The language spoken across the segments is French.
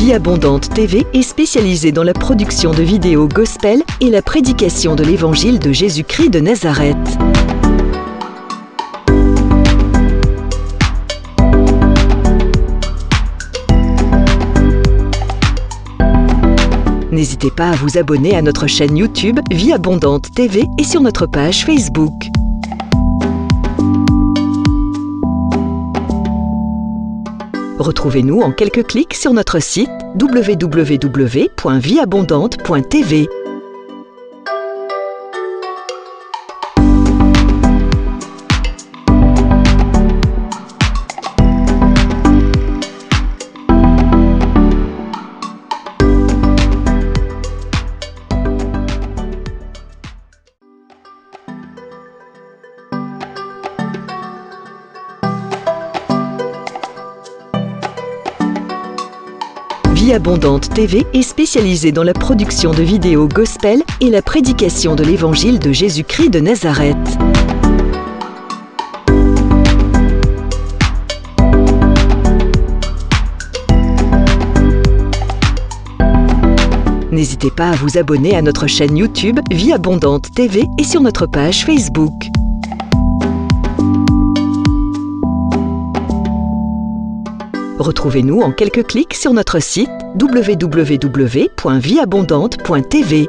Vie Abondante TV est spécialisée dans la production de vidéos gospel et la prédication de l'évangile de Jésus-Christ de Nazareth. N'hésitez pas à vous abonner à notre chaîne YouTube Vie Abondante TV et sur notre page Facebook. Retrouvez-nous en quelques clics sur notre site www.vieabondante.tv. Vie Abondante TV est spécialisée dans la production de vidéos gospel et la prédication de l'évangile de Jésus-Christ de Nazareth. N'hésitez pas à vous abonner à notre chaîne YouTube Vie Abondante TV et sur notre page Facebook. Retrouvez-nous en quelques clics sur notre site www.vieabondante.tv.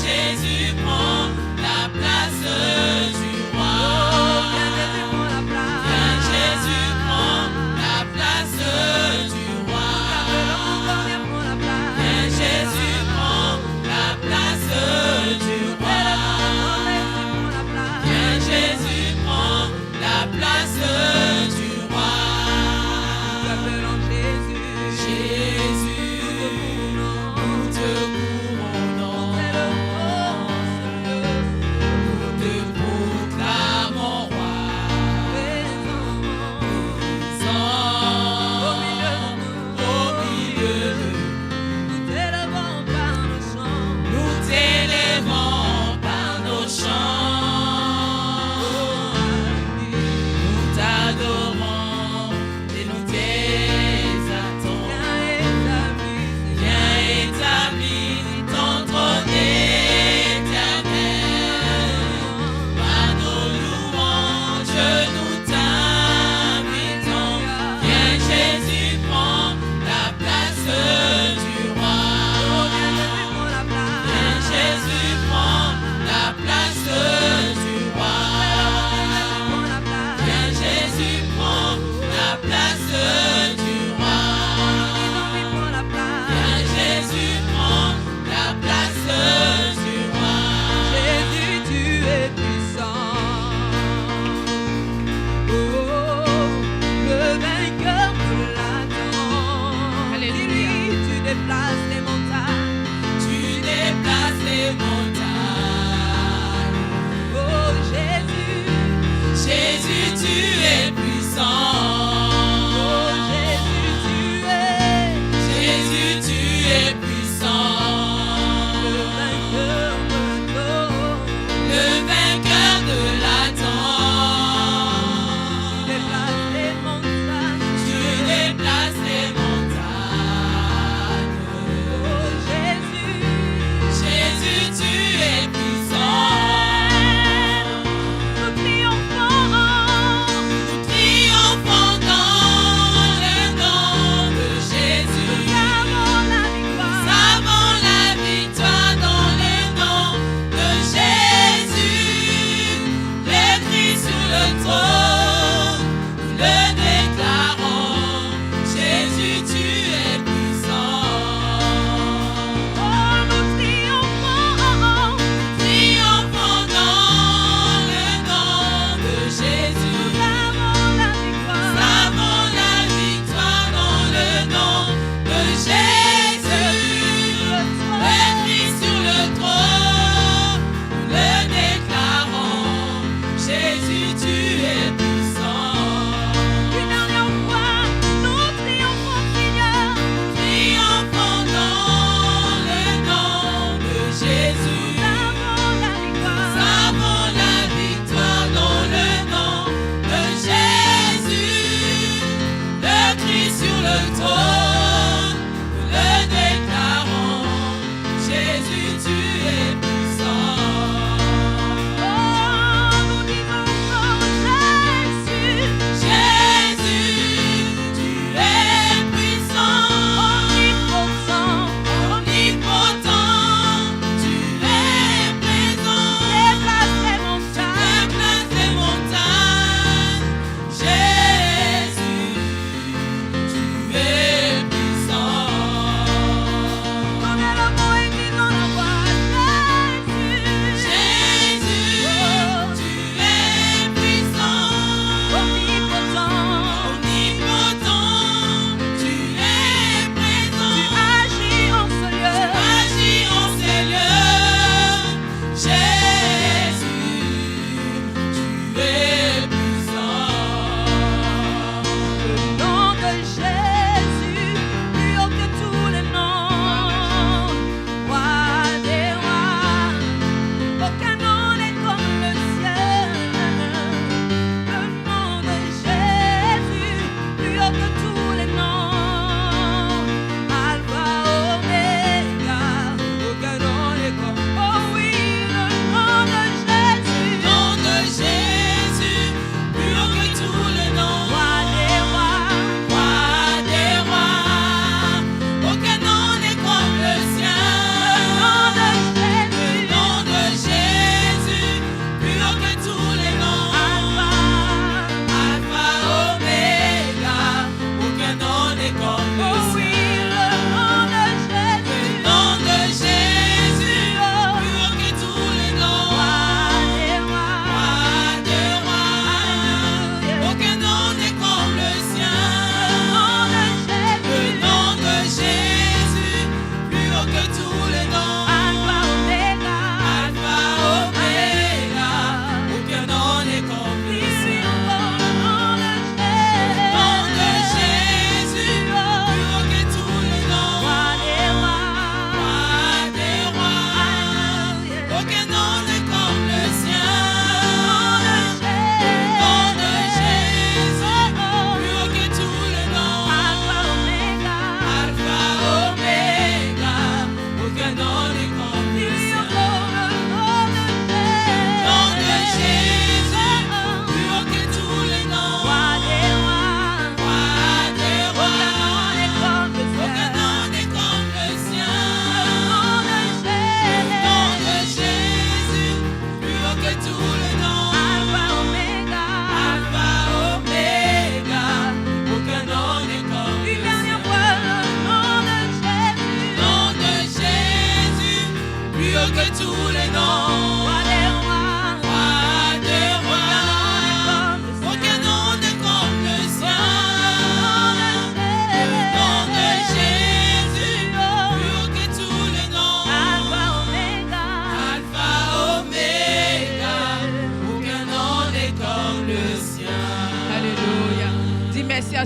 Jésus prend la place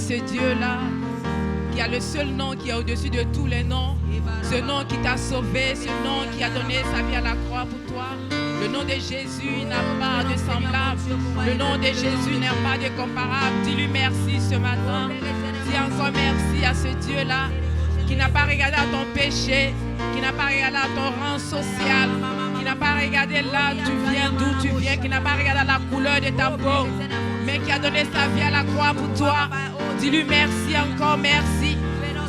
ce Dieu-là, qui a le seul nom qui est au-dessus de tous les noms. Ce nom qui t'a sauvé, ce nom qui a donné sa vie à la croix pour toi. Le nom de Jésus n'a pas de semblable. Le nom de Jésus n'a pas de comparable. Dis-lui merci ce matin. Dis encore merci à ce Dieu-là qui n'a pas regardé à ton péché, qui n'a pas regardé à ton rang social, qui n'a pas regardé là tu viens, d'où tu viens, qui n'a pas regardé à la couleur de ta peau, mais qui a donné sa vie à la croix pour toi. Dis-lui merci, encore merci.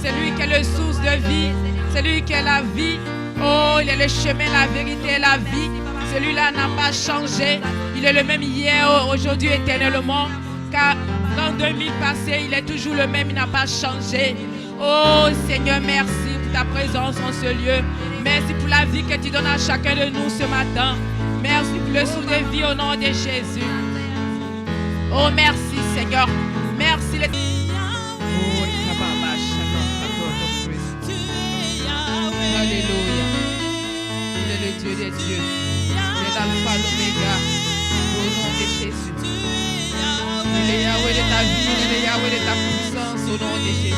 C'est lui qui est le source de vie, c'est lui qui est la vie. Oh, il est le chemin, la vérité et la vie. Celui-là n'a pas changé. Il est le même hier, aujourd'hui, éternellement. Car dans 2000 passés, il est toujours le même, il n'a pas changé. Oh Seigneur, merci pour ta présence en ce lieu. Merci pour la vie que tu donnes à chacun de nous ce matin. Merci pour le souffle de vie au nom de Jésus. Oh merci Seigneur. Merci les... Alléluia. Il est le Dieu des dieux. Il est l'alpha, l'oméga. Au nom de Jésus. Il est Yahweh de ta vie. Il est Yahweh de ta puissance. Au nom de Jésus.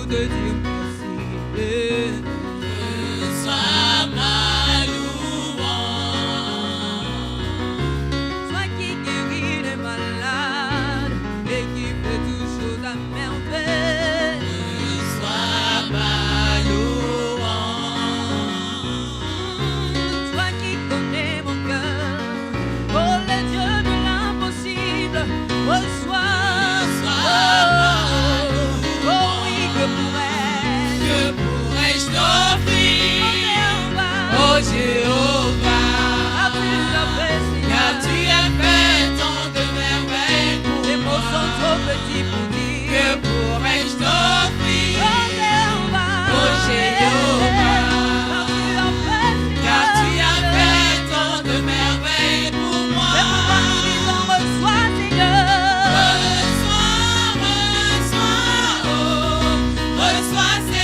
te dire merci. Reçois ma louange. Toi qui guéris les malades et qui fait toutes choses à merveille. Reçois ma louange. Toi qui connais mon cœur, oh le Dieu de l'impossible, reçois. Jéhovah, car tu as fait tant de merveilles pour moi. Les mots sont trop petits pour dire. Que pourrais-je t'offrir? Oh Jéhovah, car tu as fait tant de merveilles pour moi. Et pourquoi nous disons reçois Seigneur? Reçois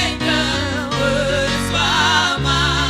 Seigneur, reçois ma Seigneur.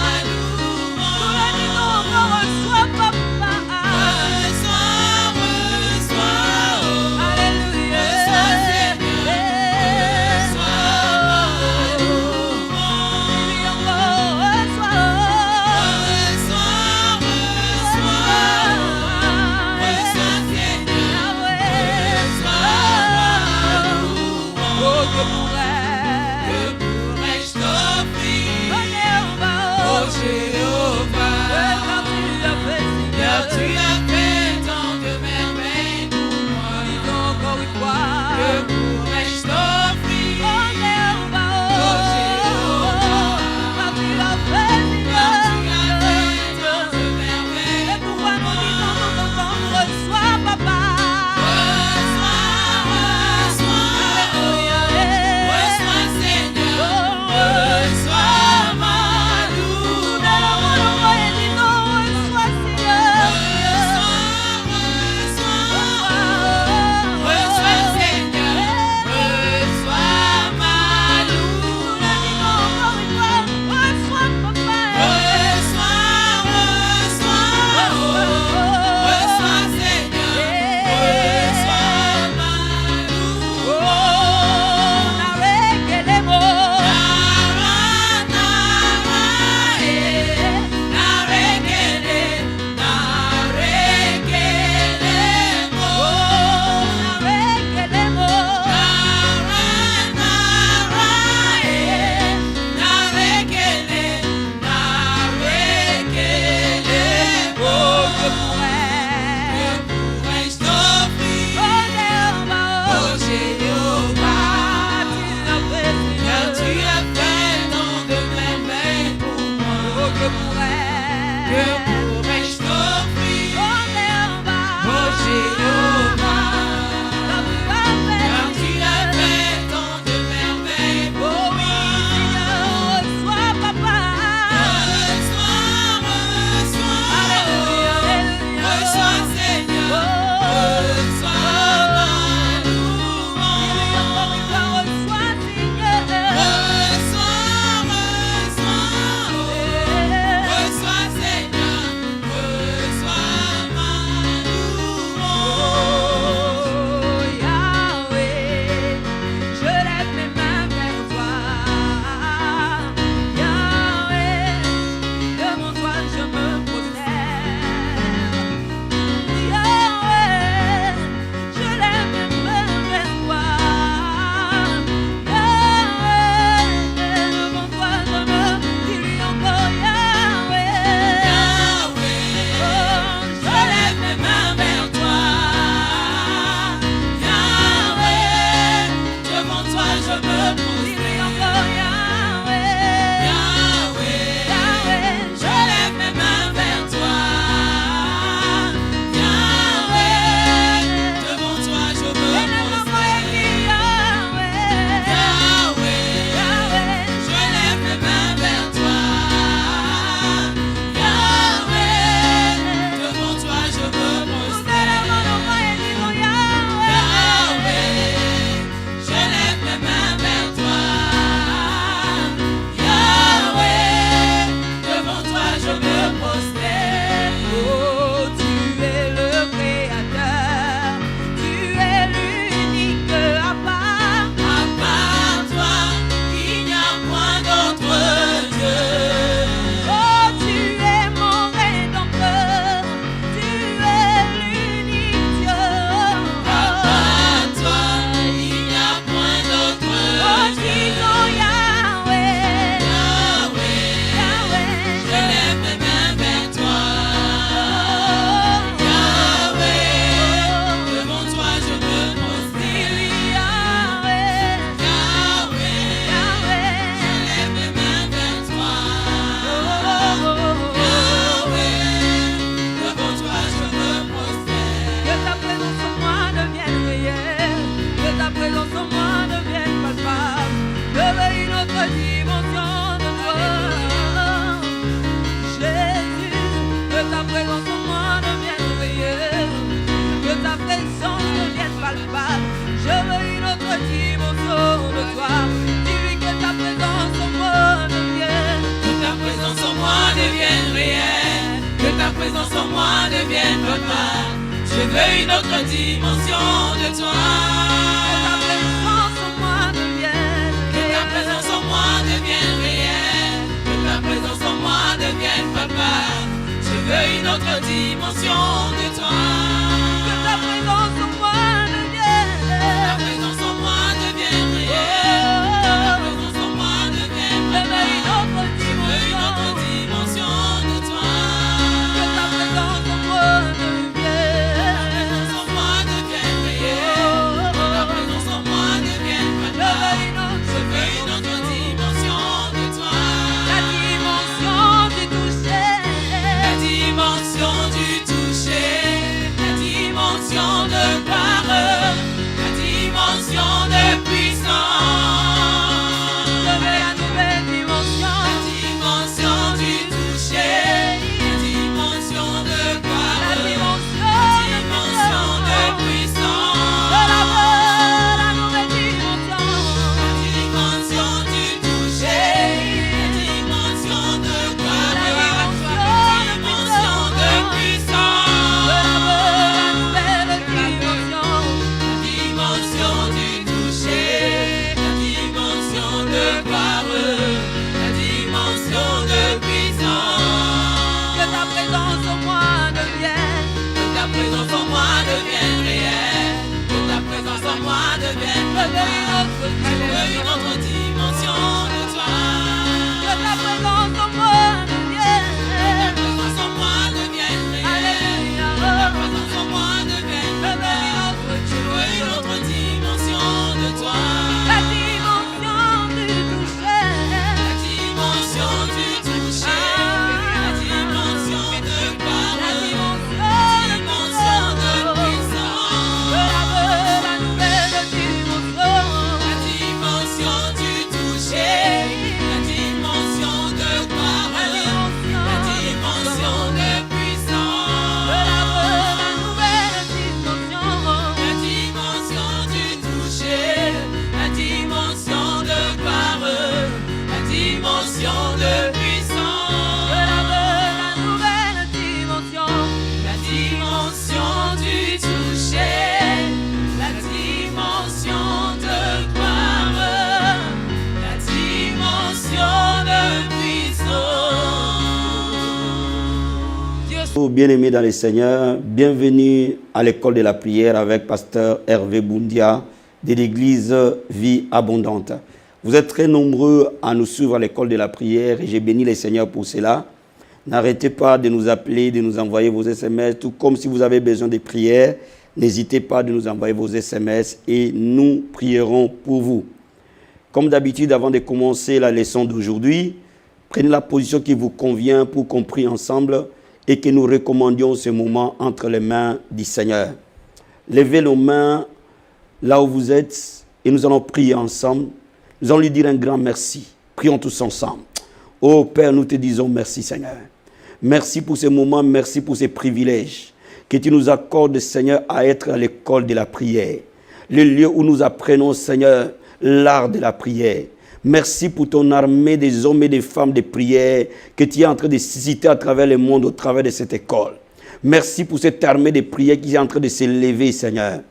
veux une autre dimension de toi. Que ta présence en moi devienne réelle. Que ta présence en moi devienne papa. Je veux une autre dimension de toi. Que ta présence en moi devienne réelle. Que ta présence en moi devienne papa. Je veux une autre dimension de toi. Que ta présence en moi devienne réelle. Que ta présence en moi devienne papa. Je veux une autre dimension de toi. La dimension du toucher. La dimension du toucher. La dimension de gloire. La dimension de puissance. Je veux la nouvelle dimension. La dimension du toucher. La dimension de gloire. La dimension de puissance. Je la veux, la nouvelle dimension. La dimension du toucher. La dimension de gloire. La dimension de puissance. Je la veux, la nouvelle dimension. La dimension du toucher. La dimension de gloire. La dimension de puissance. Que ta présence en moi devienne. Que ta présence en moi devienne réelle. Que ta présence en moi devienne papa. Je veux une autre dimension de toi. Que ta présence en moi devienne. Que ta présence en moi devienne réelle. Que ta présence en moi devienne papa. Je veux une autre dimension de toi. La dimension du toucher. La dimension du toucher. La dimension de gloire. La dimension de puissance. Je la veux, la nouvelle dimension. La dimension du toucher. La dimension de gloire. La dimension de puissance. Je la veux, la nouvelle dimension. La dimension du toucher. La dimension de gloire. La dimension de puissance. Je la veux, la nouvelle dimension. La dimension du toucher. La dimension de gloire. La dimension de puissance. Bien-aimés dans le Seigneur, bienvenue à l'école de la prière avec pasteur Hervé Boundia de l'église Vie Abondante. Vous êtes très nombreux à nous suivre à l'école de la prière et j'ai béni le Seigneur pour cela. N'arrêtez pas de nous appeler, de nous envoyer vos SMS, tout comme si vous avez besoin de prière, n'hésitez pas de nous envoyer vos SMS et nous prierons pour vous. Comme d'habitude, avant de commencer la leçon d'aujourd'hui, prenez la position qui vous convient pour qu'on prie ensemble et que nous recommandions ce moment entre les mains du Seigneur. Levez nos mains là où vous êtes et nous allons prier ensemble. Nous allons lui dire un grand merci. Prions tous ensemble. Oh Père, nous te disons merci Seigneur. Merci pour ce moment, merci pour ces privilèges que tu nous accordes Seigneur à être à l'école de la prière. Le lieu où nous apprenons Seigneur l'art de la prière. Merci pour ton armée des hommes et des femmes de prière que tu es en train de susciter à travers le monde, au travers de cette école. Merci pour cette armée de prière qui est en train de s'élever, Seigneur.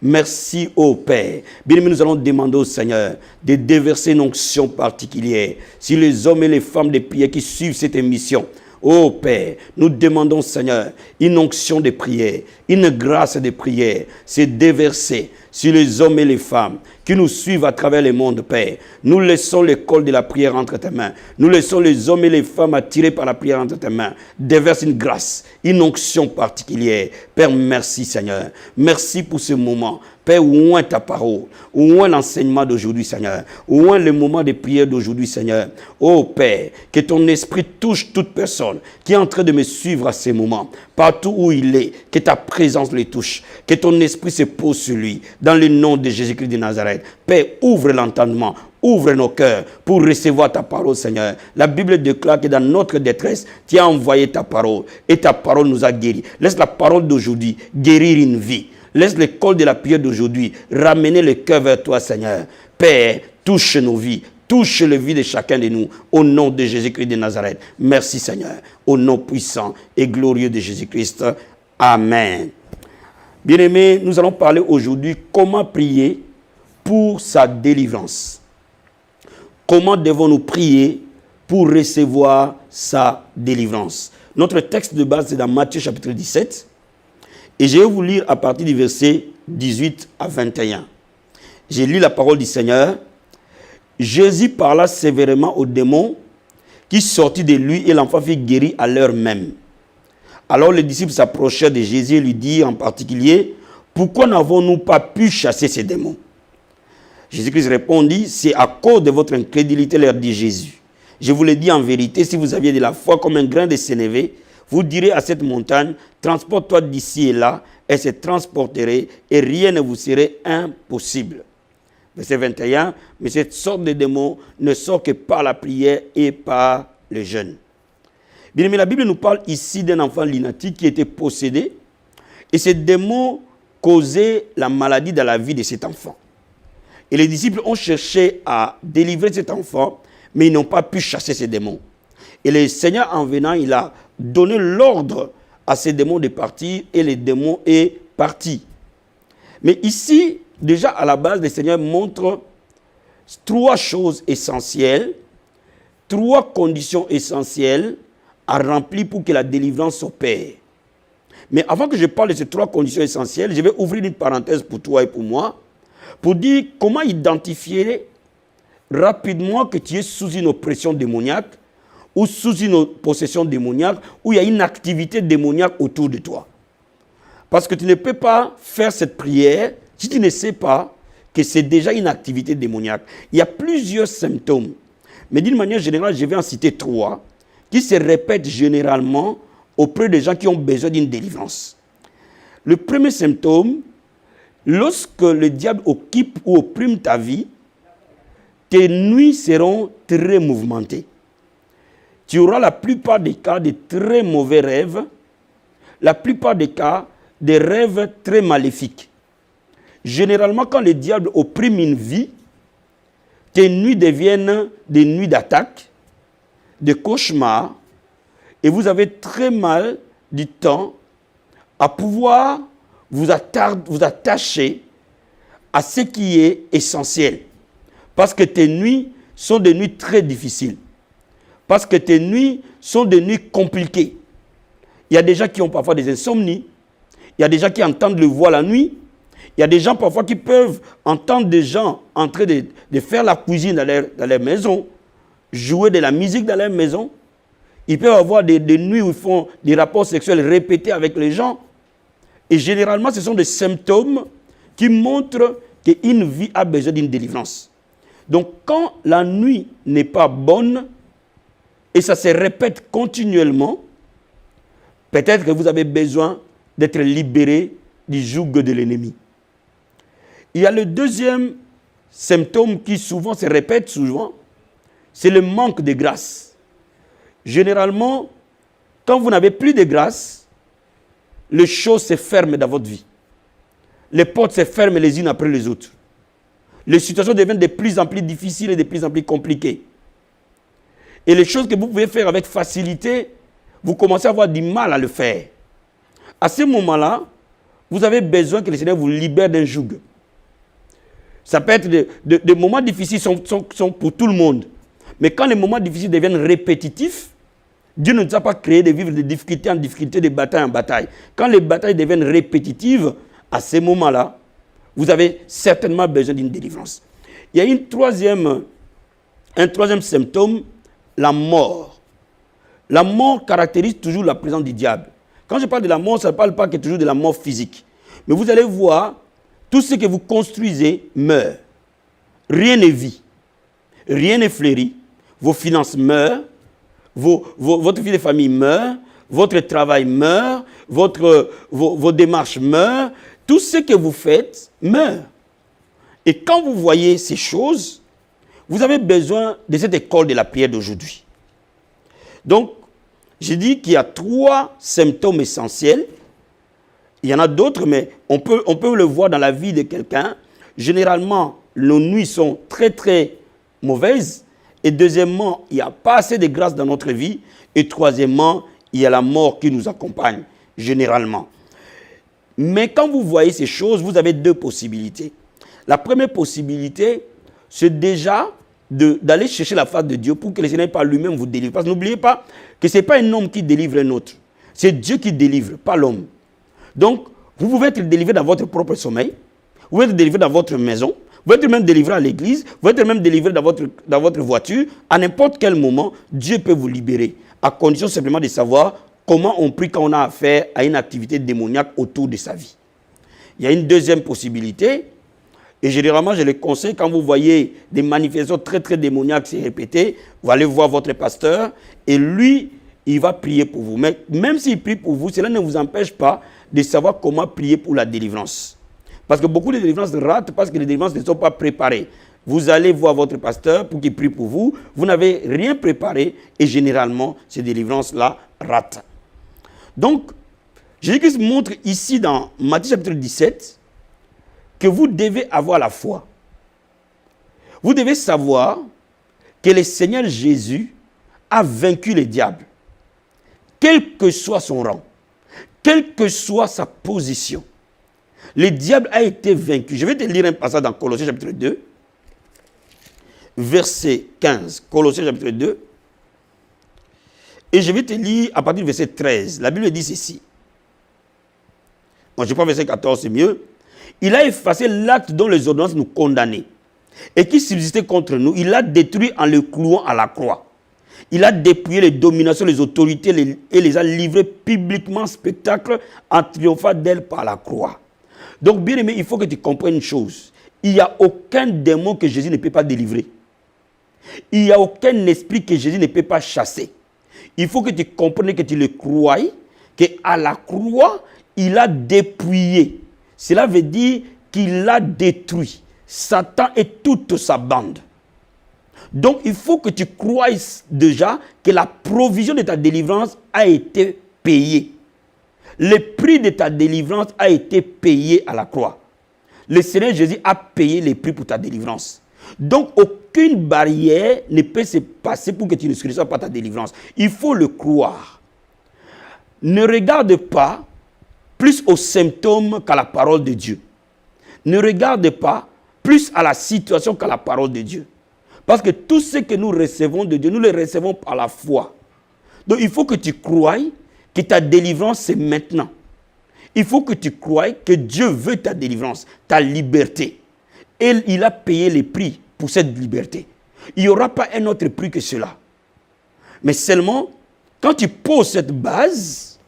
Merci, ô Père. Bien aimé, nous allons demander au Seigneur de déverser une onction particulière sur les hommes et les femmes de prière qui suivent cette émission. Ô Père, nous demandons, Seigneur, une onction de prière, une grâce de prière, c'est déversé sur les hommes et les femmes qui nous suivent à travers le monde, Père. Nous laissons l'école de la prière entre tes mains. Nous laissons les hommes et les femmes attirés par la prière entre tes mains. Déverse une grâce, une onction particulière. Père, merci, Seigneur. Merci pour ce moment. Père, oint ta parole, oint l'enseignement d'aujourd'hui, Seigneur, oint le moment de prière d'aujourd'hui, Seigneur. Oh Père, que ton esprit touche toute personne qui est en train de me suivre à ce moment, partout où il est, que ta présence le touche, que ton esprit se pose sur lui, dans le nom de Jésus-Christ de Nazareth. Père, ouvre l'entendement, ouvre nos cœurs pour recevoir ta parole, Seigneur. La Bible déclare que dans notre détresse, tu as envoyé ta parole et ta parole nous a guéris. Laisse la parole d'aujourd'hui guérir une vie. Laisse l'école de la prière d'aujourd'hui ramener le cœur vers toi, Seigneur. Père, touche nos vies, touche le vie de chacun de nous, au nom de Jésus-Christ de Nazareth. Merci, Seigneur, au nom puissant et glorieux de Jésus-Christ. Amen. Bien-aimés, nous allons parler aujourd'hui comment prier pour sa délivrance. Comment devons-nous prier pour recevoir sa délivrance? Notre texte de base, c'est dans Matthieu chapitre 17. Et je vais vous lire à partir du verset 18 à 21. J'ai lu la parole du Seigneur. Jésus parla sévèrement aux démons qui sortit de lui et l'enfant fut guéri à l'heure même. Alors les disciples s'approchèrent de Jésus et lui dirent en particulier, « Pourquoi n'avons-nous pas pu chasser ces démons ?» Jésus-Christ répondit, « C'est à cause de votre incrédulité, leur dit Jésus. Je vous le dis en vérité, si vous aviez de la foi comme un grain de sénévé, vous direz à cette montagne, transporte-toi d'ici et là, elle se transporterait et rien ne vous serait impossible. » Verset 21, « Mais cette sorte de démon ne sort que par la prière et par le jeûne. » Bien aimé, la Bible nous parle ici d'un enfant lunatique qui était possédé et ce démon causait la maladie dans la vie de cet enfant. Et les disciples ont cherché à délivrer cet enfant, mais ils n'ont pas pu chasser ces démons. Et le Seigneur, en venant, il a donné l'ordre à ces démons de partir et le démon est parti. Mais ici, déjà à la base, le Seigneur montre trois choses essentielles, trois conditions essentielles à remplir pour que la délivrance s'opère. Mais avant que je parle de ces trois conditions essentielles, je vais ouvrir une parenthèse pour toi et pour moi, pour dire comment identifier rapidement que tu es sous une oppression démoniaque ou sous une possession démoniaque, où il y a une activité démoniaque autour de toi. Parce que tu ne peux pas faire cette prière si tu ne sais pas que c'est déjà une activité démoniaque. Il y a plusieurs symptômes, mais d'une manière générale, je vais en citer trois, qui se répètent généralement auprès des gens qui ont besoin d'une délivrance. Le premier symptôme, lorsque le diable occupe ou opprime ta vie, tes nuits seront très mouvementées. Tu auras la plupart des cas de très mauvais rêves, la plupart des cas des rêves très maléfiques. Généralement, quand le diable opprime une vie, tes nuits deviennent des nuits d'attaque, de cauchemars, et vous avez très mal du temps à pouvoir vous attacher à ce qui est essentiel. Parce que tes nuits sont des nuits très difficiles. Parce que tes nuits sont des nuits compliquées. Il y a des gens qui ont parfois des insomnies. Il y a des gens qui entendent le voix la nuit. Il y a des gens parfois qui peuvent entendre des gens en train de faire la cuisine dans leur maison, jouer de la musique dans leur maison. Ils peuvent avoir des nuits où ils font des rapports sexuels répétés avec les gens. Et généralement, ce sont des symptômes qui montrent qu'une vie a besoin d'une délivrance. Donc, quand la nuit n'est pas bonne, et ça se répète continuellement, peut-être que vous avez besoin d'être libéré du joug de l'ennemi. Il y a le deuxième symptôme qui souvent se répète souvent, c'est le manque de grâce. Généralement, quand vous n'avez plus de grâce, les choses se ferment dans votre vie. Les portes se ferment les unes après les autres. Les situations deviennent de plus en plus difficiles et de plus en plus compliquées. Et les choses que vous pouvez faire avec facilité, vous commencez à avoir du mal à le faire. À ce moment-là, vous avez besoin que le Seigneur vous libère d'un joug. Ça peut être des moments difficiles sont pour tout le monde. Mais quand les moments difficiles deviennent répétitifs, Dieu ne nous a pas créé de vivre de difficulté en difficulté, de bataille en bataille. Quand les batailles deviennent répétitives, à ces moments-là, vous avez certainement besoin d'une délivrance. Il y a un troisième symptôme, la mort. La mort caractérise toujours la présence du diable. Quand je parle de la mort, ça ne parle pas que toujours de la mort physique. Mais vous allez voir, tout ce que vous construisez meurt. Rien ne vit. Rien ne fleurit. Vos finances meurent. Votre vie de famille meurt. Votre travail meurt. Vos démarches meurent. Tout ce que vous faites meurt. Et quand vous voyez ces choses, vous avez besoin de cette école de la prière d'aujourd'hui. Donc, j'ai dit qu'il y a trois symptômes essentiels. Il y en a d'autres, mais on peut le voir dans la vie de quelqu'un. Généralement, nos nuits sont très, très mauvaises. Et deuxièmement, il n'y a pas assez de grâce dans notre vie. Et troisièmement, il y a la mort qui nous accompagne, généralement. Mais quand vous voyez ces choses, vous avez deux possibilités. La première possibilité, c'est déjà d'aller chercher la face de Dieu pour que le Seigneur par lui-même vous délivre. Parce que n'oubliez pas que ce n'est pas un homme qui délivre un autre. C'est Dieu qui délivre, pas l'homme. Donc, vous pouvez être délivré dans votre propre sommeil. Vous pouvez être délivré dans votre maison. Vous pouvez être même délivré à l'église. Vous pouvez être même délivré dans votre voiture. À n'importe quel moment, Dieu peut vous libérer. À condition simplement de savoir comment on prie quand on a affaire à une activité démoniaque autour de sa vie. Il y a une deuxième possibilité. Et généralement, je le conseille, quand vous voyez des manifestations très, très démoniaques se répéter, vous allez voir votre pasteur et lui, il va prier pour vous. Mais même s'il prie pour vous, cela ne vous empêche pas de savoir comment prier pour la délivrance. Parce que beaucoup de délivrances ratent parce que les délivrances ne sont pas préparées. Vous allez voir votre pasteur pour qu'il prie pour vous. Vous n'avez rien préparé et généralement, ces délivrances-là ratent. Donc, Jésus-Christ montre ici dans Matthieu chapitre 17 que vous devez avoir la foi. Vous devez savoir que le Seigneur Jésus a vaincu le diable, quel que soit son rang, quelle que soit sa position. Le diable a été vaincu. Je vais te lire un passage dans Colossiens chapitre 2, verset 15. Colossiens chapitre 2. Et je vais te lire à partir du verset 13. La Bible dit ceci. Moi, je prends verset 14, c'est mieux. Il a effacé l'acte dont les ordonnances nous condamnaient et qui subsistait contre nous. Il l'a détruit en le clouant à la croix. Il a dépouillé les dominations, les autorités et les a livrées publiquement en spectacle en triomphant d'elles par la croix. Donc, bien aimé, il faut que tu comprennes une chose. Il n'y a aucun démon que Jésus ne peut pas délivrer. Il n'y a aucun esprit que Jésus ne peut pas chasser. Il faut que tu comprennes, que tu le crois, qu'à la croix, il a dépouillé. Cela veut dire qu'il a détruit Satan et toute sa bande. Donc, il faut que tu croies déjà que la provision de ta délivrance a été payée. Le prix de ta délivrance a été payé à la croix. Le Seigneur Jésus a payé le prix pour ta délivrance. Donc, aucune barrière ne peut se passer pour que tu ne reçoives pas ta délivrance. Il faut le croire. Ne regarde pas plus aux symptômes qu'à la parole de Dieu. Ne regarde pas plus à la situation qu'à la parole de Dieu. Parce que tout ce que nous recevons de Dieu, nous le recevons par la foi. Donc il faut que tu croies que ta délivrance c'est maintenant. Il faut que tu croies que Dieu veut ta délivrance, ta liberté. Et il a payé les prix pour cette liberté. Il n'y aura pas un autre prix que cela. Mais seulement, quand tu poses cette base,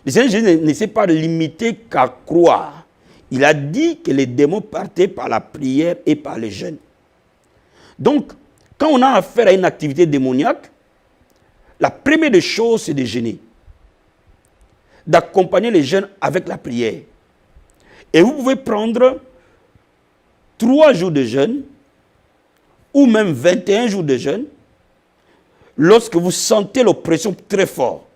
le Seigneur Jésus ne s'est pas limité qu'à croire. Il a dit que les démons partaient par la prière et par le jeûne. Donc, quand on a affaire à une activité démoniaque, la première des choses, c'est de jeûner. D'accompagner les jeunes avec la prière. Et vous pouvez prendre 3 jours de jeûne, ou même 21 jours de jeûne, lorsque vous sentez l'oppression très fort.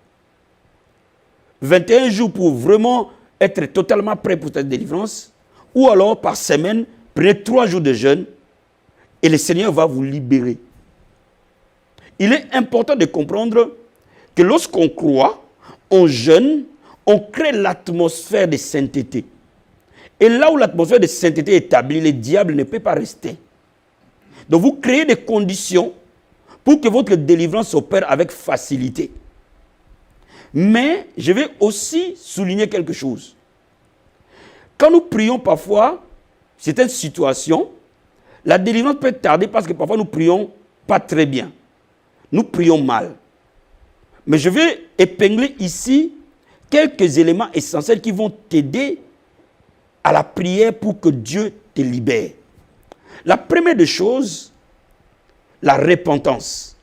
21 jours pour vraiment être totalement prêt pour cette délivrance, ou alors par semaine, prenez 3 jours de jeûne, et le Seigneur va vous libérer. Il est important de comprendre que lorsqu'on croit, on jeûne, on crée l'atmosphère de sainteté. Et là où l'atmosphère de sainteté est établie, le diable ne peut pas rester. Donc vous créez des conditions pour que votre délivrance s'opère avec facilité. Mais je vais aussi souligner quelque chose. Quand nous prions parfois, certaines situations, la délivrance peut tarder parce que parfois nous prions pas très bien. Nous prions mal. Mais je vais épingler ici quelques éléments essentiels qui vont t'aider à la prière pour que Dieu te libère. La première des choses, la repentance.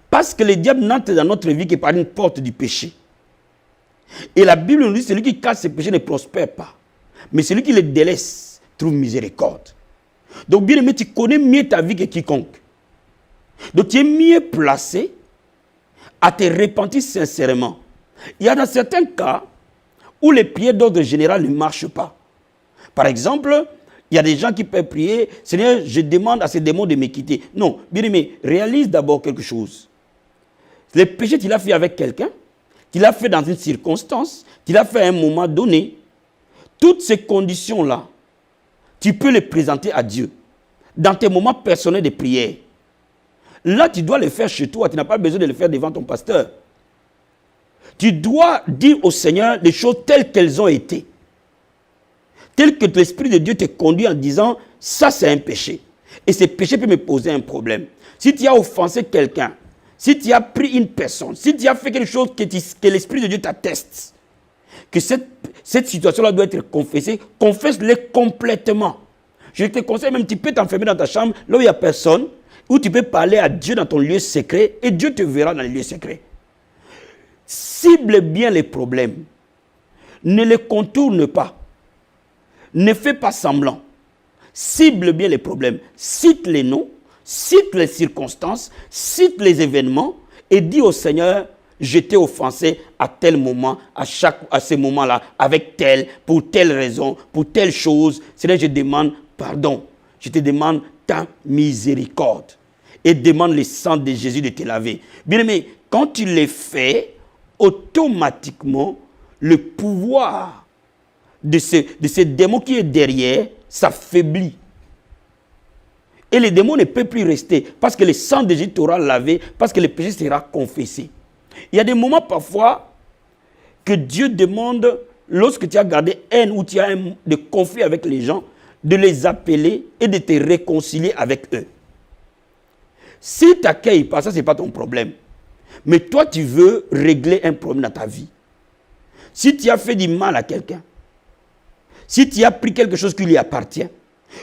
Parce que le diable n'entre dans notre vie que par une porte du péché. Et la Bible nous dit que celui qui casse ses péchés ne prospère pas. Mais celui qui les délaisse trouve miséricorde. Donc bien aimé, tu connais mieux ta vie que quiconque. Donc tu es mieux placé à te repentir sincèrement. Il y a dans certains cas où les prières d'ordre général ne marchent pas. Par exemple, il y a des gens qui peuvent prier, Seigneur, je demande à ces démons de me quitter. Non, bien aimé, réalise d'abord quelque chose. Le péché, tu l'as fait avec quelqu'un. tu l'as fait dans une circonstance, tu l'as fait à un moment donné. Toutes ces conditions-là, tu peux les présenter à Dieu dans tes moments personnels de prière. Là, tu dois les faire chez toi. Tu n'as pas besoin de les faire devant ton pasteur. Tu dois dire au Seigneur les choses telles qu'elles ont été. Telles que l'Esprit de Dieu te conduit en disant, ça c'est un péché. Et ce péché peut me poser un problème. Si tu as offensé quelqu'un, si tu as pris une personne, si tu as fait quelque chose que l'Esprit de Dieu t'atteste, que cette situation-là doit être confessée, confesse-le complètement. Je te conseille même, tu peux t'enfermer dans ta chambre, là où il n'y a personne, où tu peux parler à Dieu dans ton lieu secret, et Dieu te verra dans les lieux secrets. Cible bien les problèmes. Ne les contourne pas. Ne fais pas semblant. Cible bien les problèmes. Cite les noms, cite les circonstances, cite les événements et dis au Seigneur, je t'ai offensé à tel moment, à ce moment-là, avec tel, pour telle raison, pour telle chose. Seigneur, je demande pardon. Je te demande ta miséricorde. Et demande le sang de Jésus de te laver. Bien aimé, quand tu le fais, automatiquement, le pouvoir de ce démon qui est derrière s'affaiblit. Et le démon ne peut plus rester parce que le sang de Jésus t'aura lavé, parce que le péché sera confessé. Il y a des moments parfois que Dieu demande, lorsque tu as gardé haine ou tu as des conflits avec les gens, de les appeler et de te réconcilier avec eux. Si tu n'accueilles pas, ça, ce n'est pas ton problème. Mais toi, tu veux régler un problème dans ta vie. Si tu as fait du mal à quelqu'un, si tu as pris quelque chose qui lui appartient,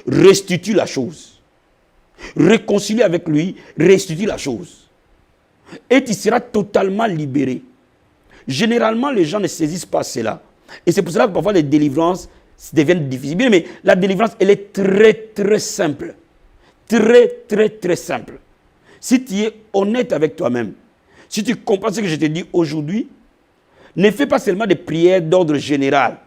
restitue la chose. Réconcilie avec lui, restitue la chose. Et tu seras totalement libéré. Généralement, les gens ne saisissent pas cela. Et c'est pour cela que parfois les délivrances deviennent difficiles. Bien, mais la délivrance, elle est très, très simple. Très, très, très simple. Si tu es honnête avec toi-même, si tu comprends ce que je te dis aujourd'hui, ne fais pas seulement des prières d'ordre général.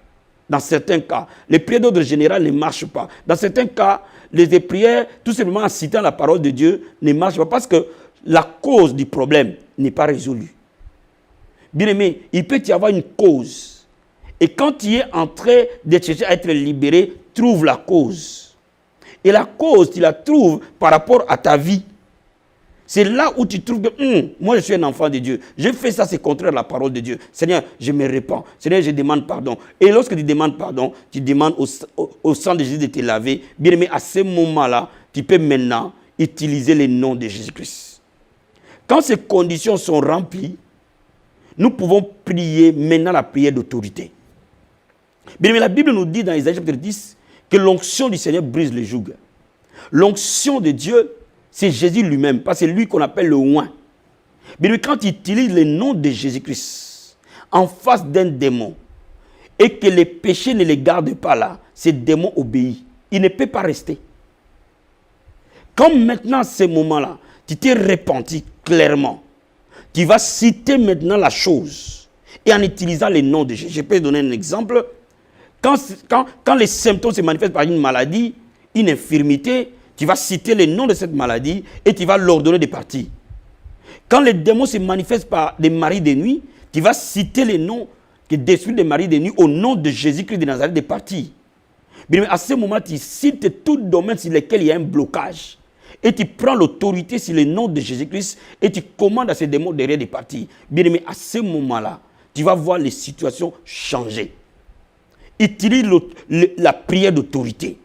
Dans certains cas, les prières d'ordre général ne marchent pas. Dans certains cas, les prières, tout simplement en citant la parole de Dieu, ne marchent pas parce que la cause du problème n'est pas résolue. Bien aimé, il peut y avoir une cause. Et quand tu es en train de chercher à être libéré, trouve la cause. Et la cause, tu la trouves par rapport à ta vie. C'est là où tu trouves que moi je suis un enfant de Dieu. Je fais ça, c'est contraire à la parole de Dieu. Seigneur, je me répands. Seigneur, je demande pardon. Et lorsque tu demandes pardon, tu demandes au sang de Jésus de te laver. Bien aimé, à ce moment-là, tu peux maintenant utiliser le nom de Jésus-Christ. Quand ces conditions sont remplies, nous pouvons prier maintenant la prière d'autorité. Bien aimé, la Bible nous dit dans Isaïe chapitre 10 que l'onction du Seigneur brise le joug. L'onction de Dieu, c'est Jésus lui-même, parce que c'est lui qu'on appelle le oint. Mais quand il utilise le nom de Jésus-Christ en face d'un démon et que les péchés ne les gardent pas là, ce démon obéit. Il ne peut pas rester. Comme maintenant, à ce moment-là, tu t'es repenti clairement, tu vas citer maintenant la chose et en utilisant le nom de Jésus. Je peux donner un exemple. Quand les symptômes se manifestent par une maladie, une infirmité, tu vas citer le nom de cette maladie et tu vas l'ordonner de partir. Quand les démons se manifestent par des maris de nuit, tu vas citer le nom qui détruit des maris de nuit au nom de Jésus-Christ de Nazareth de partir. Mais à ce moment, tu cites tout domaine sur lequel il y a un blocage. Et tu prends l'autorité sur le nom de Jésus-Christ et tu commandes à ces démons derrière de partir. Bien aimé, à ce moment-là, tu vas voir les situations changer. Utilise la prière d'autorité.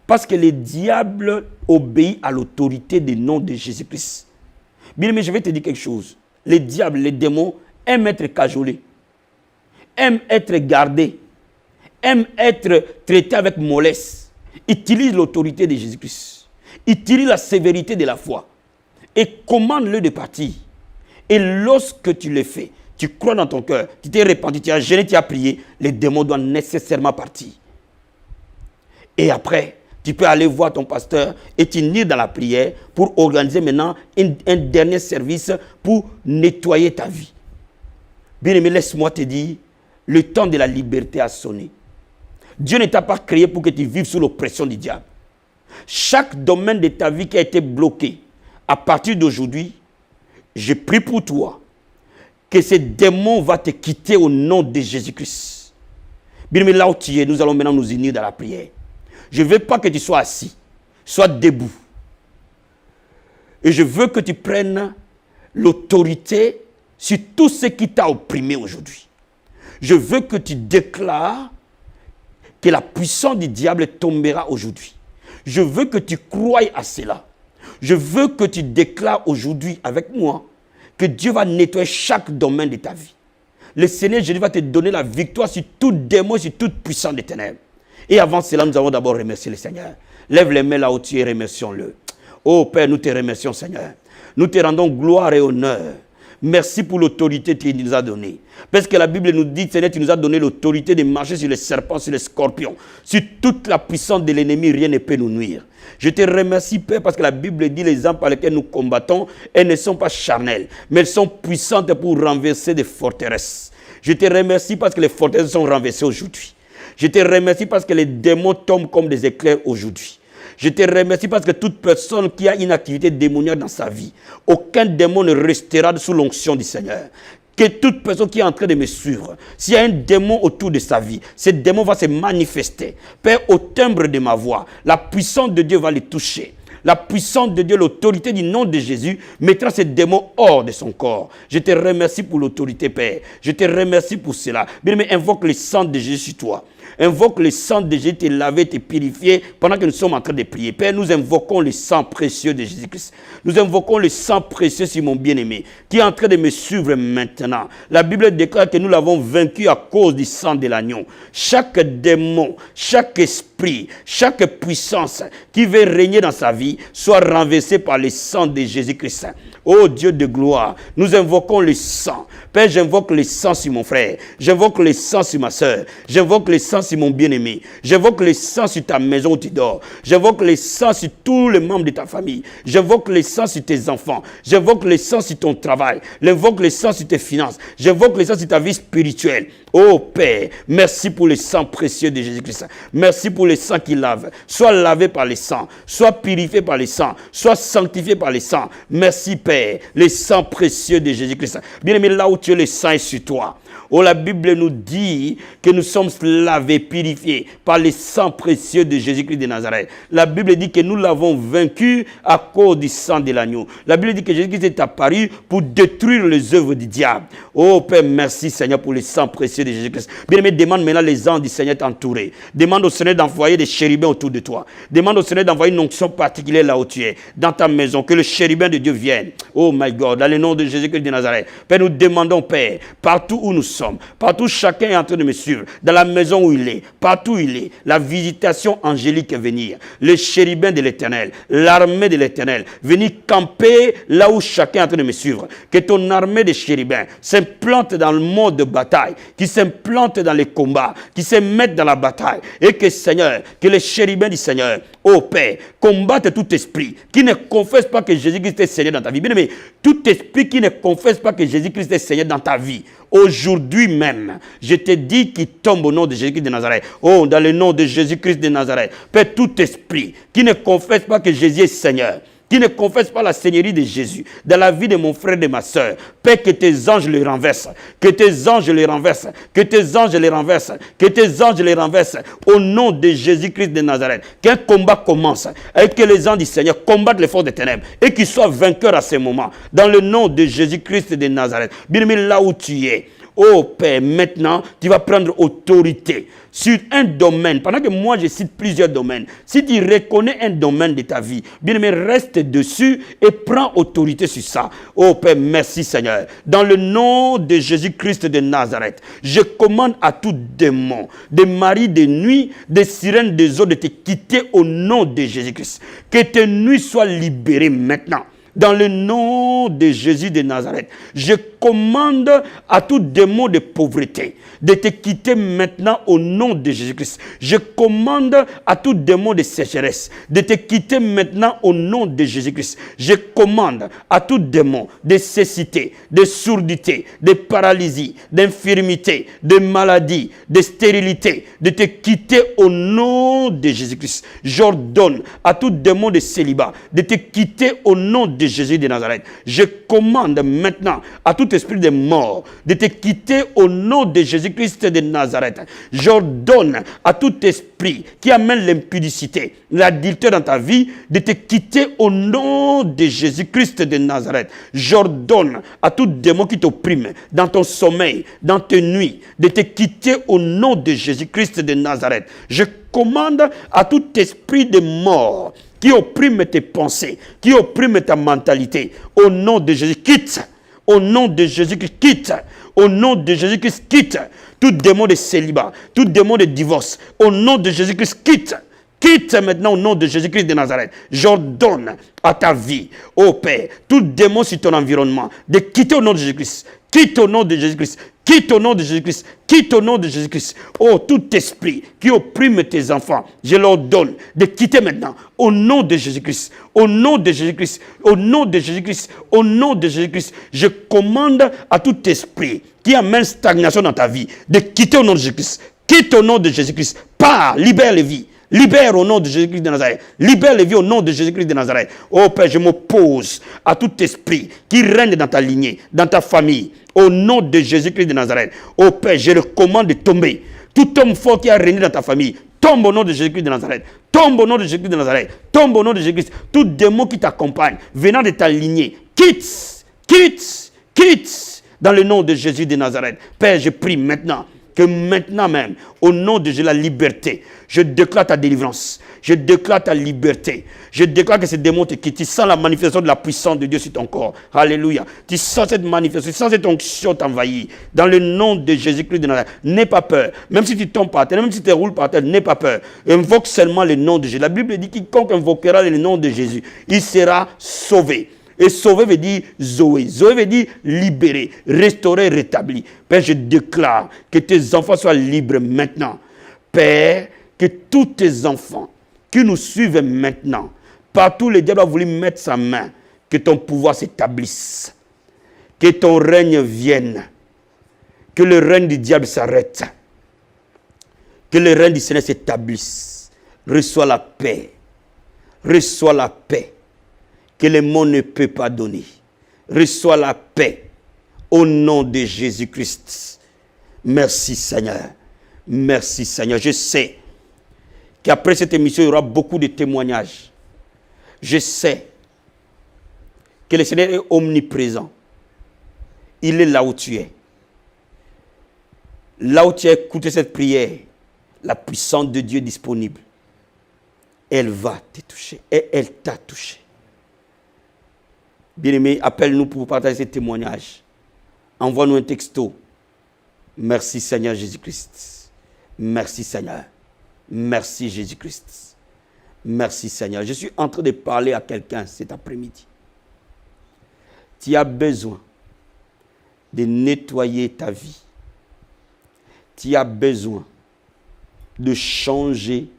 Parce que le diable obéit à l'autorité du nom de Jésus-Christ. Bien aimé, je vais te dire quelque chose. Les diables, les démons aiment être cajolés, aiment être gardés, aiment être traités avec mollesse. Utilise l'autorité de Jésus-Christ. Utilise la sévérité de la foi. Et commande-le de partir. Et lorsque tu le fais, tu crois dans ton cœur, tu t'es repenti, tu as jeûné, tu as prié, les démons doivent nécessairement partir. Et après, tu peux aller voir ton pasteur et t'unir dans la prière pour organiser maintenant un dernier service pour nettoyer ta vie. Bien aimé, laisse-moi te dire, le temps de la liberté a sonné. Dieu ne t'a pas créé pour que tu vives sous l'oppression du diable. Chaque domaine de ta vie qui a été bloqué, à partir d'aujourd'hui, je prie pour toi que ces démons vont te quitter au nom de Jésus-Christ. Bien, mais là où tu es, nous allons maintenant nous unir dans la prière. Je ne veux pas que tu sois assis, sois debout. Et je veux que tu prennes l'autorité sur tout ce qui t'a opprimé aujourd'hui. Je veux que tu déclares que la puissance du diable tombera aujourd'hui. Je veux que tu croies à cela. Je veux que tu déclares aujourd'hui avec moi que Dieu va nettoyer chaque domaine de ta vie. Le Seigneur Jésus va te donner la victoire sur tout démon, sur toute puissance des ténèbres. Et avant cela, nous allons d'abord remercier le Seigneur. Lève les mains là où tu es, remercions-le. Oh Père, nous te remercions Seigneur. Nous te rendons gloire et honneur. Merci pour l'autorité que tu nous as donnée. Parce que la Bible nous dit, Seigneur, tu nous as donné l'autorité de marcher sur les serpents, sur les scorpions. Sur toute la puissance de l'ennemi, rien ne peut nous nuire. Je te remercie, Père, parce que la Bible dit les armes par lesquelles nous combattons, elles ne sont pas charnelles, mais elles sont puissantes pour renverser des forteresses. Je te remercie parce que les forteresses sont renversées aujourd'hui. Je te remercie parce que les démons tombent comme des éclairs aujourd'hui. Je te remercie parce que toute personne qui a une activité démoniaque dans sa vie, aucun démon ne restera sous l'onction du Seigneur. Que toute personne qui est en train de me suivre, s'il y a un démon autour de sa vie, ce démon va se manifester. Père, au timbre de ma voix, la puissance de Dieu va le toucher. La puissance de Dieu, l'autorité du nom de Jésus mettra ce démon hors de son corps. Je te remercie pour l'autorité, Père. Je te remercie pour cela. Bien-aimé, invoque le sang de Jésus sur toi. Invoque le sang de Jésus, te laver, te purifier pendant que nous sommes en train de prier. Père, nous invoquons le sang précieux de Jésus-Christ. Nous invoquons le sang précieux sur mon bien-aimé qui est en train de me suivre maintenant. La Bible déclare que nous l'avons vaincu à cause du sang de l'agneau. Chaque démon, chaque esprit, chaque puissance qui veut régner dans sa vie soit renversée par le sang de Jésus-Christ. Oh Dieu de gloire, nous invoquons le sang. Père, j'invoque le sang sur mon frère. J'invoque le sang sur ma soeur. J'invoque le sang sur mon bien-aimé. J'invoque le sang sur ta maison où tu dors. J'invoque le sang sur tous les membres de ta famille. J'invoque le sang sur tes enfants. J'invoque le sang sur ton travail. J'invoque le sang sur tes finances. J'invoque le sang sur ta vie spirituelle. Oh Père, merci pour le sang précieux de Jésus-Christ. Merci pour le sang qui lave. Sois lavé par le sang. Sois purifié par le sang. Sois sanctifié par le sang. Merci Père, le sang précieux de Jésus-Christ. Bien-aimé, là où tu es, le sang est sur toi. Oh, la Bible nous dit que nous sommes lavés, purifiés par le sang précieux de Jésus-Christ de Nazareth. La Bible dit que nous l'avons vaincu à cause du sang de l'agneau. La Bible dit que Jésus-Christ est apparu pour détruire les œuvres du diable. Oh Père, merci Seigneur pour le sang précieux de Jésus-Christ. Bien-aimé, demande maintenant les anges du Seigneur t'entourer. Demande au Seigneur d'envoyer des chérubins autour de toi. Demande au Seigneur d'envoyer une onction particulière là où tu es, dans ta maison, que le chérubin de Dieu vienne. Oh my God, dans le nom de Jésus-Christ de Nazareth. Père, nous demandons, Père, partout où nous sommes, partout chacun est en train de me suivre, dans la maison où il est, partout où il est, la visitation angélique est venir, les chérubins de l'Éternel, l'armée de l'Éternel, venir camper là où chacun est en train de me suivre. Que ton armée de chérubins s'implante dans le monde de bataille, qui s'implante dans les combats, qui se mettent dans la bataille, et que Seigneur, que les chérubins du Seigneur, ô Père, combattent tout esprit qui ne confesse pas que Jésus-Christ est Seigneur dans ta vie. Bien aimé, tout esprit qui ne confesse pas que Jésus-Christ est Seigneur dans ta vie, aujourd'hui même, je te dis qu'il tombe au nom de Jésus-Christ de Nazareth. Oh, dans le nom de Jésus-Christ de Nazareth. Père, tout esprit qui ne confesse pas que Jésus est Seigneur, qui ne confesse pas la seigneurie de Jésus dans la vie de mon frère et de ma soeur, Père, que tes anges les renversent, que tes anges les renversent, que tes anges les renversent, que tes anges les renversent, au nom de Jésus-Christ de Nazareth. Qu'un combat commence et que les anges du Seigneur combattent les forces des ténèbres et qu'ils soient vainqueurs à ce moment, dans le nom de Jésus-Christ de Nazareth. Bien aimé, là où tu es, oh Père, maintenant, tu vas prendre autorité sur un domaine. Pendant que moi, je cite plusieurs domaines. Si tu reconnais un domaine de ta vie, bien aimé, reste dessus et prends autorité sur ça. Oh Père, merci Seigneur. Dans le nom de Jésus-Christ de Nazareth, je commande à tout démon, des maris de nuit, des sirènes des eaux de te quitter au nom de Jésus-Christ. Que tes nuits soient libérées maintenant. Dans le nom de Jésus de Nazareth, je commande à tout démon de pauvreté de te quitter maintenant au nom de Jésus-Christ. Je commande à tout démon de sécheresse de te quitter maintenant au nom de Jésus-Christ. Je commande à tout démon de cécité, de surdité, de paralysie, d'infirmité, de maladie, de stérilité, de te quitter au nom de Jésus-Christ. J'ordonne à tout démon de célibat de te quitter au nom de de Jésus de Nazareth, je commande maintenant à tout esprit de mort de te quitter au nom de Jésus-Christ de Nazareth. J'ordonne à tout esprit qui amène l'impudicité, l'adultère dans ta vie, de te quitter au nom de Jésus-Christ de Nazareth. J'ordonne à tout démon qui t'opprime dans ton sommeil, dans tes nuits, de te quitter au nom de Jésus-Christ de Nazareth. Je commande à tout esprit de mort qui opprime tes pensées, qui opprime ta mentalité, au nom de Jésus, quitte. Au nom de Jésus-Christ, quitte. Au nom de Jésus-Christ, quitte. Tout démon de célibat, tout démon de divorce, au nom de Jésus-Christ, quitte. Quitte maintenant au nom de Jésus-Christ de Nazareth. J'ordonne à ta vie, ô Père, tout démon sur ton environnement, de quitter au nom de Jésus-Christ. Quitte au nom de Jésus-Christ. Quitte au nom de Jésus-Christ. Quitte au nom de Jésus-Christ. Oh, tout esprit qui opprime tes enfants, je leur donne de quitter maintenant. Au nom de Jésus-Christ. Au nom de Jésus-Christ. Au nom de Jésus-Christ. Au nom de Jésus-Christ. Je commande à tout esprit qui amène stagnation dans ta vie de quitter au nom de Jésus-Christ. Quitte au nom de Jésus-Christ. Pars, libère les vies. Libère au nom de Jésus-Christ de Nazareth. Libère les vies au nom de Jésus-Christ de Nazareth. Oh Père, je m'oppose à tout esprit qui règne dans ta lignée, dans ta famille. Au nom de Jésus-Christ de Nazareth. Oh Père, je recommande de tomber. Tout homme fort qui a régné dans ta famille, tombe au nom de Jésus-Christ de Nazareth. Tombe au nom de Jésus-Christ de Nazareth. Tombe au nom de Jésus-Christ. Tout démon qui t'accompagne, venant de ta lignée, quitte, quitte, quitte. Dans le nom de Jésus de Nazareth. Père, je prie maintenant que maintenant même, au nom de Jésus, la liberté, je déclare ta délivrance, je déclare ta liberté, je déclare que ces démons te quittent. Tu sens la manifestation de la puissance de Dieu sur ton corps. Alléluia. Tu sens cette manifestation, tu sens cette onction t'envahir. Dans le nom de Jésus-Christ de Nazareth, n'aie pas peur. Même si tu tombes par terre, même si tu roules par terre, n'aie pas peur. Invoque seulement le nom de Jésus. La Bible dit quiconque invoquera le nom de Jésus, il sera sauvé. Et sauver veut dire Zoé. Zoé veut dire libérer, restaurer, rétablir. Père, je déclare que tes enfants soient libres maintenant. Père, que tous tes enfants qui nous suivent maintenant, partout le diable a voulu mettre sa main, que ton pouvoir s'établisse. Que ton règne vienne. Que le règne du diable s'arrête. Que le règne du Seigneur s'établisse. Reçois la paix. Reçois la paix que le monde ne peut pas donner. Reçois la paix au nom de Jésus-Christ. Merci Seigneur. Merci Seigneur. Je sais qu'après cette émission, il y aura beaucoup de témoignages. Je sais que le Seigneur est omniprésent. Il est là où tu es. Là où tu as écouté cette prière, la puissance de Dieu est disponible. Elle va te toucher et elle t'a touché. Bien-aimé, appelle-nous pour partager ces témoignages. Envoie-nous un texto. Merci Seigneur Jésus-Christ. Merci Seigneur. Merci Jésus-Christ. Merci Seigneur. Je suis en train de parler à quelqu'un cet après-midi. Tu as besoin de nettoyer ta vie. Tu as besoin de changer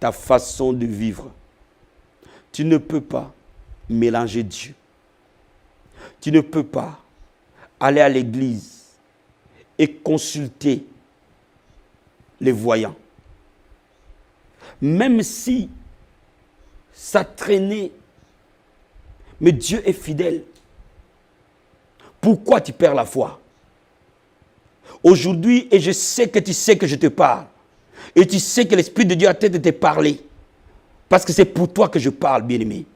ta façon de vivre. Tu ne peux pas mélanger Dieu. Tu ne peux pas aller à l'église et consulter les voyants. Même si ça traînait, mais Dieu est fidèle. Pourquoi tu perds la foi? Aujourd'hui, et je sais que tu sais que je te parle, et tu sais que l'Esprit de Dieu a tête de te parler, parce que c'est pour toi que je parle, bien-aimé.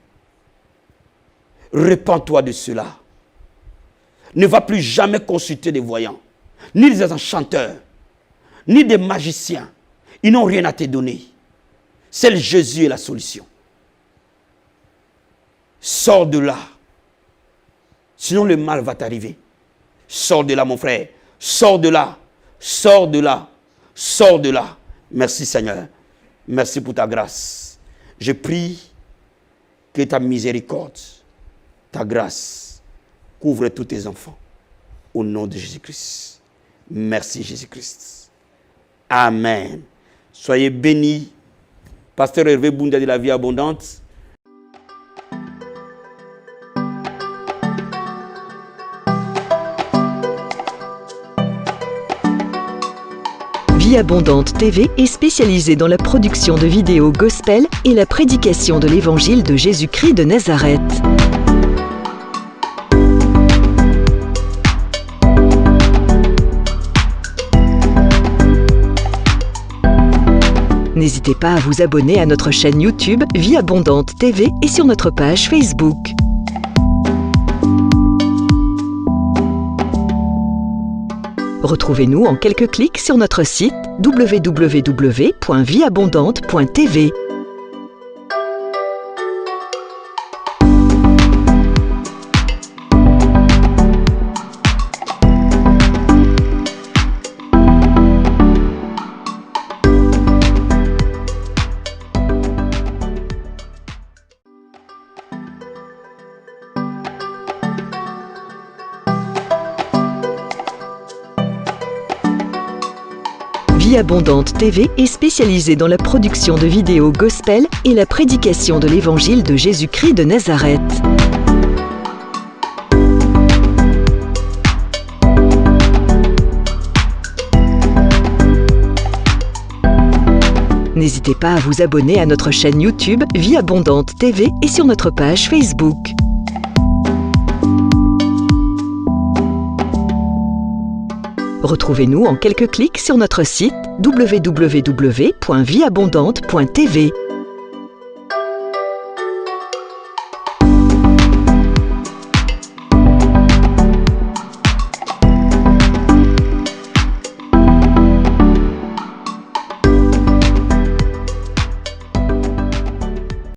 Répands-toi de cela. Ne va plus jamais consulter des voyants, ni des enchanteurs, ni des magiciens. Ils n'ont rien à te donner. Seul Jésus est la solution. Sors de là. Sinon le mal va t'arriver. Sors de là, mon frère. Sors de là. Sors de là. Sors de là. Merci Seigneur. Merci pour ta grâce. Je prie que ta miséricorde, ta grâce, couvre tous tes enfants. Au nom de Jésus-Christ. Merci Jésus-Christ. Amen. Soyez bénis. Pasteur Hervé Boundia de la Vie Abondante. Vie Abondante TV est spécialisée dans la production de vidéos gospel et la prédication de l'évangile de Jésus-Christ de Nazareth. N'hésitez pas à vous abonner à notre chaîne YouTube Vie Abondante TV et sur notre page Facebook. Retrouvez-nous en quelques clics sur notre site www.vieabondante.tv. Vie Abondante TV est spécialisée dans la production de vidéos gospel et la prédication de l'évangile de Jésus-Christ de Nazareth. N'hésitez pas à vous abonner à notre chaîne YouTube Vie Abondante TV et sur notre page Facebook. Retrouvez-nous en quelques clics sur notre site www.vieabondante.tv.